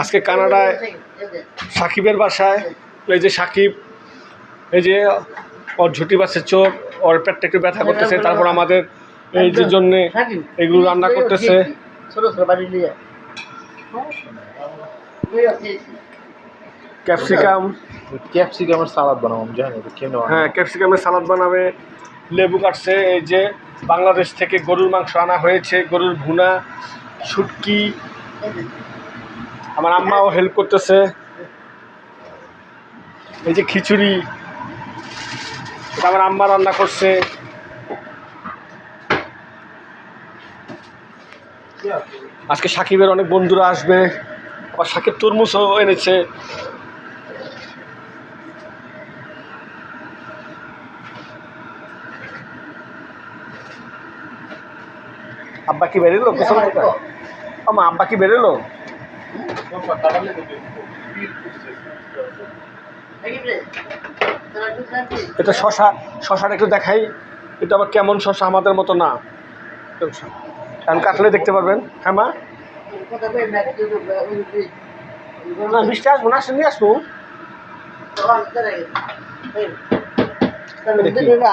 আজকে কানাডায় সাকিবের বাসায় এই যে সাকিব এই যে ওর ঝুটি বাসের চোর ওর পেটটা একটু ব্যথা করতেছে, তারপর আমাদের এই যে জন্যে এগুলো রান্না করতেছে। ক্যাপসিকামের সালাদ বানাবো, হ্যাঁ ক্যাপসিকামের সালাদ বানাবে। লেবু কাটছে। এই যে বাংলাদেশ থেকে গরুর মাংস আনা হয়েছে, গরুর ভুনা, শুটকি। আমার আম্মাও হেল্প করতেছে। এই যে খিচুড়ি, এটা আমার আম্মা রান্না করছে। আজকে সাকিবের অনেক বন্ধুরা আসবে, আবার সাকিব তরমুজও এনেছে। আব্বা কি বেরোলো? আমা আব্বা কি বেরোলো? এটা শশা, শশাটা একটু দেখাই। এটা আবার কেমন শশা? আমাদের মতো না, কারণ কাটলে দেখতে পারবেন। হ্যাঁ মা, না মিষ্টি আসবো না, আসলে নিয়ে আসবো।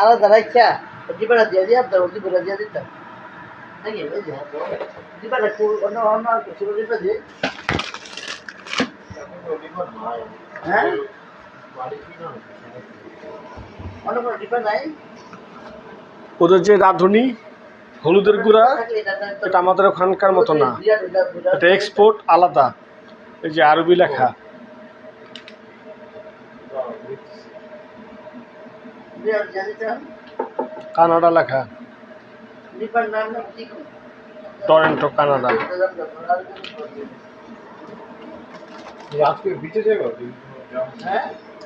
আলাদা রাখা ডিবাটা দিয়ে দিয়ে ডিবাটা দিয়ে দিতাম নাকি ডিবাটা একটু অন্য অন্য ছিল ডিবা দিয়ে। হ্যাঁ অন্য কোনো ডিবা নাই। ওদের যে রাঁধুনি হলুদের গুঁড়া, এটা আমাদের ওখানকার মতো না, এটা এক্সপোর্ট আলাদা। এই যে আরবি লেখা, কানাডা লেখা, টরেন্টো কানাডা।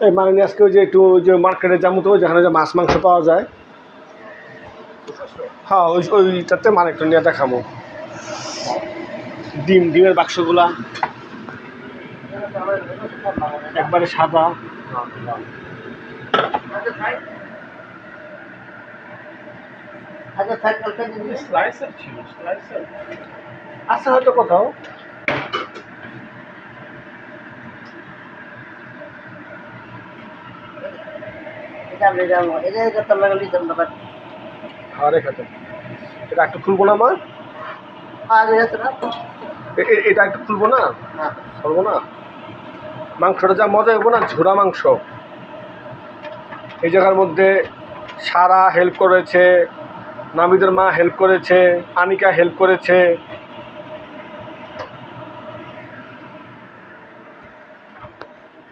এই মানে আজকে ওই যে একটু ওই যে মার্কেটে যাবো, তো যেখানে যে মাছ মাংস পাওয়া যায়, হ্যাঁ ওইটাতে মানে একটু নিয়ে দেখাবো। ডিমের বাক্সগুলা একবারে সাদা। আছে হয়তো কোথাও। আরে খাতে এটা একটু খুলবো না মা, এটা একটু খুলবো না, খুলবো না। মাংসটা যা মজা হইব না, ঝোড়া মাংস। এই জায়গার মধ্যে সারা হেল্প করেছে, নামিদের মা হেল্প করেছে, আনিকা হেল্প করেছে।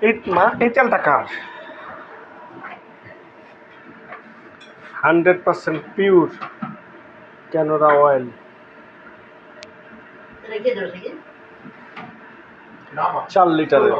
এই মা এই তেলটা কার? 100% পিওর ক্যানোলা অয়েল। 4 লিটারের।